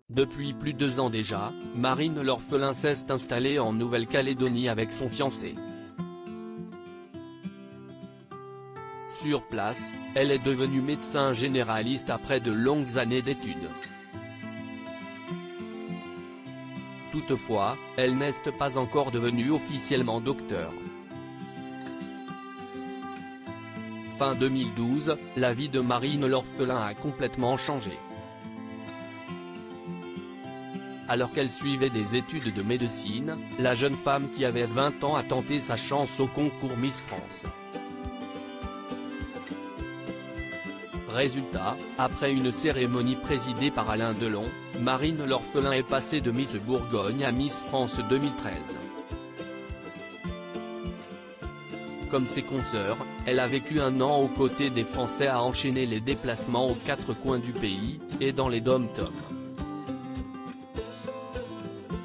Depuis plus de 2 ans déjà, Marine l'orphelin s'est installée en Nouvelle-Calédonie avec son fiancé. Sur place, elle est devenue médecin généraliste après de longues années d'études. Toutefois, elle n'est pas encore devenue officiellement docteur. Fin 2012, la vie de Marine l'orphelin a complètement changé. Alors qu'elle suivait des études de médecine, la jeune femme qui avait 20 ans a tenté sa chance au concours Miss France. Résultat, après une cérémonie présidée par Alain Delon, Marine l'orphelin est passée de Miss Bourgogne à Miss France 2013. Comme ses consoeurs, elle a vécu 1 an aux côtés des Français à enchaîner les déplacements aux 4 coins du pays, et dans les dom-toms.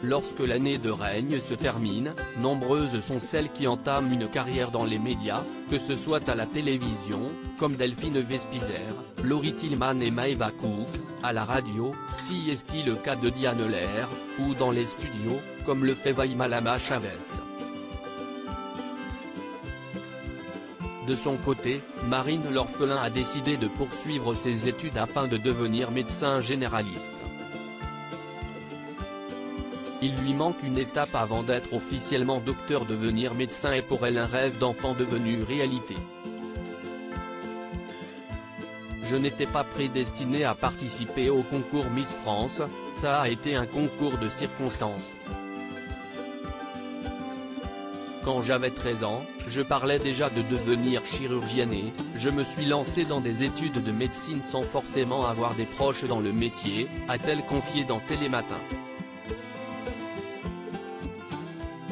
Lorsque l'année de règne se termine, nombreuses sont celles qui entament une carrière dans les médias, que ce soit à la télévision, comme Delphine Vespizer, Laurie Tillman et Maëva Cook, à la radio, si est-il le cas de Diane Lair, ou dans les studios, comme le fait Vaïmalama Chavez. De son côté, Marine l'orphelin a décidé de poursuivre ses études afin de devenir médecin généraliste. Il lui manque une étape avant d'être officiellement docteur. Devenir médecin est pour elle un rêve d'enfant devenu réalité. Je n'étais pas prédestiné à participer au concours Miss France, ça a été un concours de circonstances. Quand j'avais 13 ans, je parlais déjà de devenir chirurgienne et je me suis lancé dans des études de médecine sans forcément avoir des proches dans le métier, a-t-elle confié dans Télématin.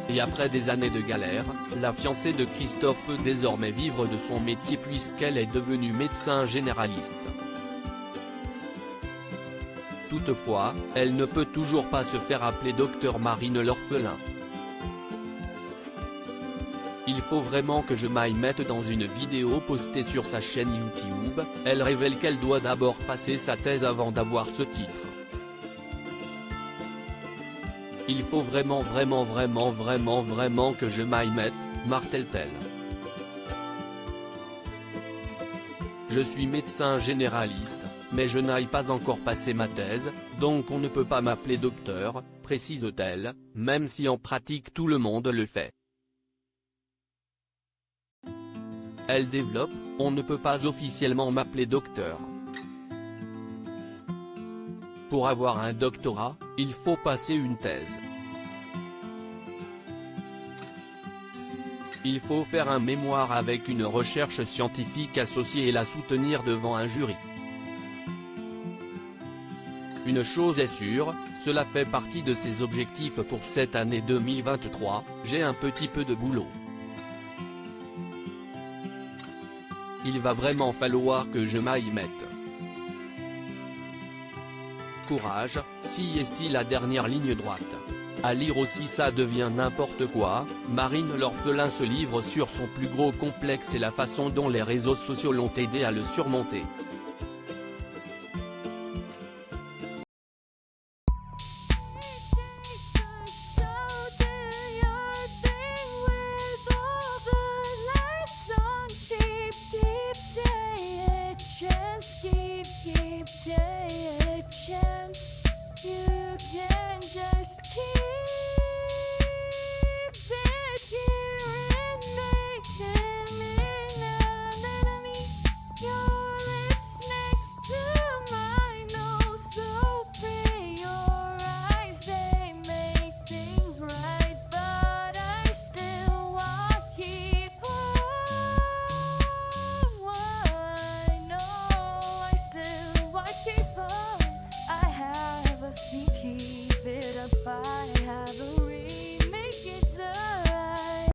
Et après des années de galère, la fiancée de Christophe peut désormais vivre de son métier puisqu'elle est devenue médecin généraliste. Toutefois, elle ne peut toujours pas se faire appeler docteur Marine l'orphelin. Il faut vraiment que je m'aille mettre dans une vidéo postée sur sa chaîne YouTube, elle révèle qu'elle doit d'abord passer sa thèse avant d'avoir ce titre. Il faut vraiment que je m'aille mettre, martèle-t-elle. Je suis médecin généraliste, mais je n'aille pas encore passer ma thèse, donc on ne peut pas m'appeler docteur, précise-t-elle, même si en pratique tout le monde le fait. Elle développe, on ne peut pas officiellement m'appeler docteur. Pour avoir un doctorat, il faut passer une thèse. Il faut faire un mémoire avec une recherche scientifique associée et la soutenir devant un jury. Une chose est sûre, cela fait partie de ses objectifs pour cette année 2023, j'ai un petit peu de boulot. Il va vraiment falloir que je m'aille mettre. Courage, si est-il la dernière ligne droite. À lire aussi ça devient n'importe quoi, Marine l'orphelin se livre sur son plus gros complexe et la façon dont les réseaux sociaux l'ont aidé à le surmonter.